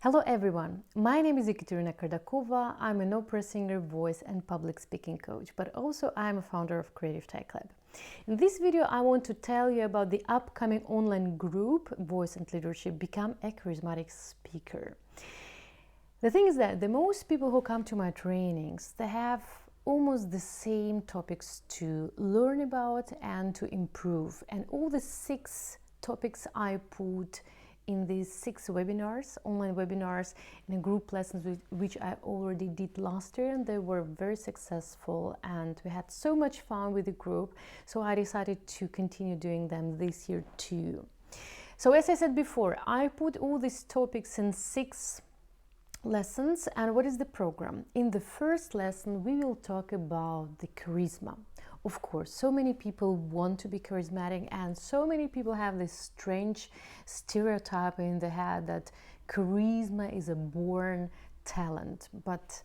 Hello everyone, my name is Ekaterina Kardakova. I'm an opera singer, voice and public speaking coach, but also I'm a founder of Creative Tech Lab. In this video, I want to tell you about the upcoming online group, Voice and Leadership, Become a Charismatic Speaker. The thing is that the most people who come to my trainings, they have almost the same topics to learn about and to improve. And all the 6 topics I put in these 6 webinars, online webinars, in a group lessons which I already did last year, and they were very successful and we had so much fun with the group, so I decided to continue doing them this year too. So as I said before, I put all these topics in 6 lessons. And what is the program? In the first lesson we will talk about the charisma. Of course, so many people want to be charismatic, and so many people have this strange stereotype in the head that charisma is a born talent. But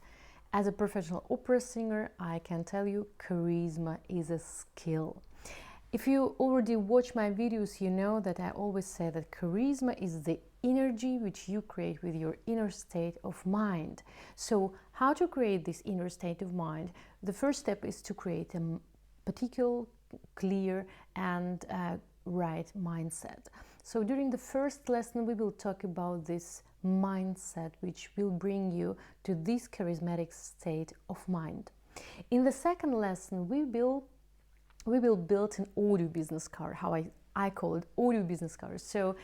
as a professional opera singer, I can tell you charisma is a skill. If you already watch my videos, you know that I always say that charisma is the energy which you create with your inner state of mind. So how to create this inner state of mind? The first step is to create a particular, clear and right mindset. So during the first lesson we will talk about this mindset which will bring you to this charismatic state of mind. In the second lesson we will build an audio business card, how I call it audio business card. So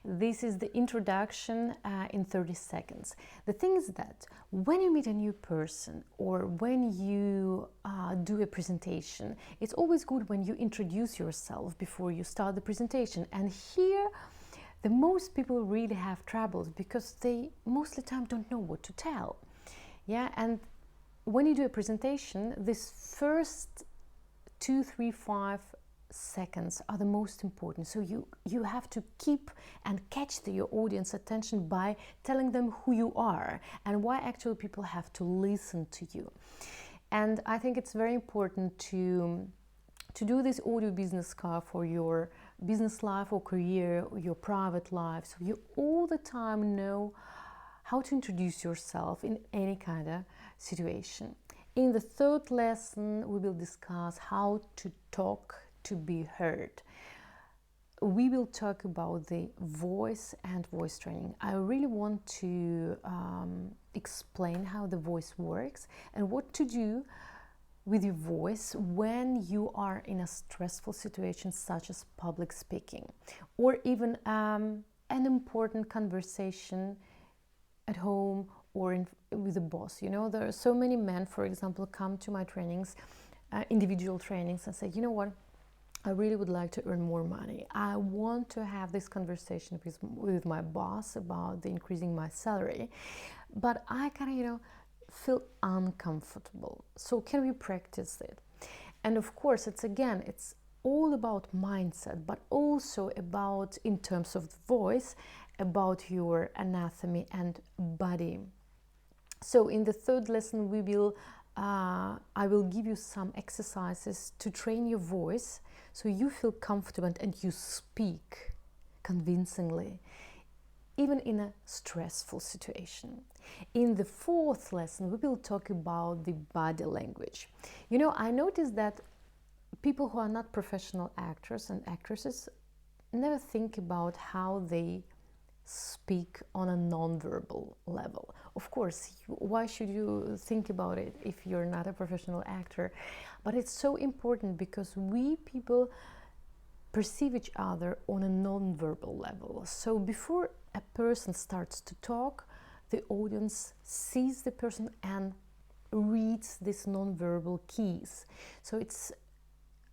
this is the introduction in 30 seconds. The thing is that when you meet a new person or when you do a presentation, it's always good when you introduce yourself before you start the presentation. And here the most people really have troubles because they most of the time don't know what to tell. Yeah, and when you do a presentation, this first 2, 3, 5 seconds are the most important. So you have to keep and catch your audience attention by telling them who you are and why actually people have to listen to you. And I think it's very important to do this audio business card for your business life or career or your private life, so you all the time know how to introduce yourself in any kind of situation. In the third lesson, we will discuss how to talk to be heard. We will talk about the voice and voice training. I really want to explain how the voice works and what to do with your voice when you are in a stressful situation such as public speaking or even an important conversation at home or with the boss. You know, there are so many men, for example, come to my trainings, individual trainings, and say, you know what, I really would like to earn more money. I want to have this conversation with my boss about increasing my salary, but I kind of, feel uncomfortable. So can we practice it? And of course, it's all about mindset, but also about, in terms of the voice, about your anatomy and body. So in the third lesson I will give you some exercises to train your voice so you feel confident and you speak convincingly, even in a stressful situation. In the fourth lesson we will talk about the body language. You know, I noticed that people who are not professional actors and actresses never think about how they speak on a non-verbal level. Of course, why should you think about it if you're not a professional actor? But it's so important because we people perceive each other on a non-verbal level. So before a person starts to talk, the audience sees the person and reads these non-verbal keys. So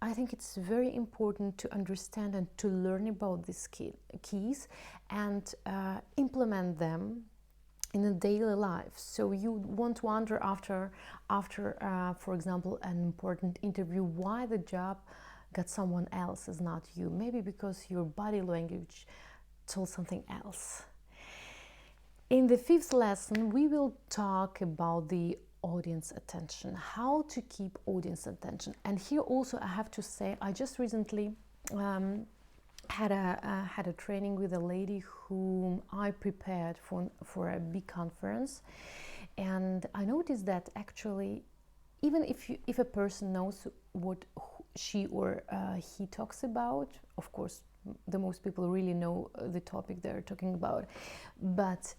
I think it's very important to understand and to learn about these keys and implement them in a daily life. So you won't wonder after for example, an important interview, why the job got someone else is not you. Maybe because your body language told something else. In the fifth lesson, we will talk about the audience attention, how to keep audience attention. And here also I have to say, I just recently had a training with a lady whom I prepared for a big conference, and I noticed that actually, even if a person knows what she or he talks about, of course, the most people really know the topic they're talking about, but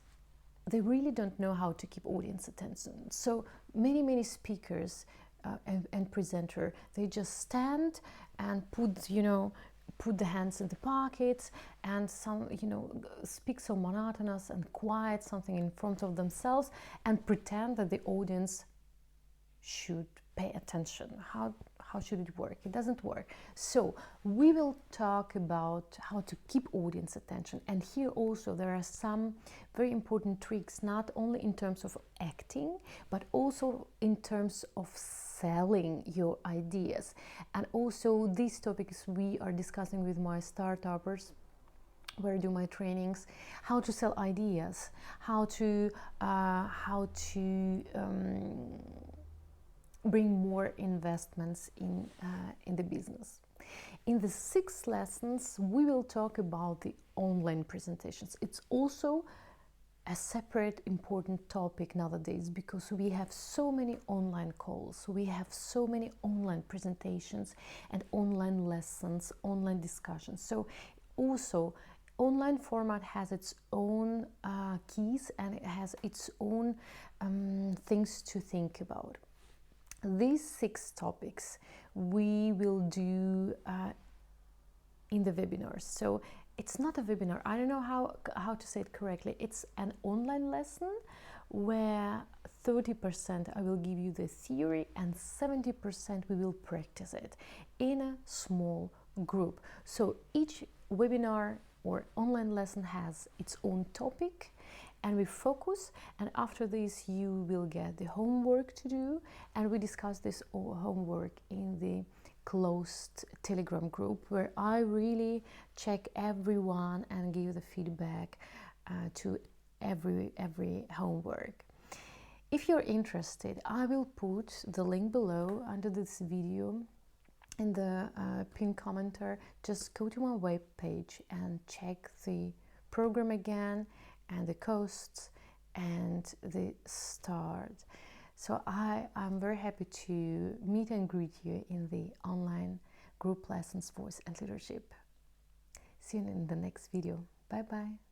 they really don't know how to keep audience attention. So many speakers and presenter, they just stand and put the hands in the pockets and speak so monotonous and quiet something in front of themselves and pretend that the audience should pay attention. How should it work? It doesn't work. So we will talk about how to keep audience attention, and here also there are some very important tricks, not only in terms of acting but also in terms of selling your ideas. And also these topics we are discussing with my startuppers where I do my trainings, how to sell ideas, how to bring more investments in the business. In the 6 lessons, we will talk about the online presentations. It's also a separate important topic nowadays because we have so many online calls, we have so many online presentations and online lessons, online discussions. So also online format has its own keys and it has its own things to think about. These 6 topics we will do in the webinars. So it's not a webinar, I don't know how to say it correctly. It's an online lesson where 30% I will give you the theory and 70% we will practice it in a small group. So each webinar or online lesson has its own topic and we focus, and after this you will get the homework to do, and we discuss this homework in the closed Telegram group where I really check everyone and give the feedback to every homework. If you're interested, I will put the link below under this video in the pinned commenter. Just go to my web page and check the program again and the costs and the start. So I'm very happy to meet and greet you in the online group lessons, voice and leadership. See you in the next video. Bye bye.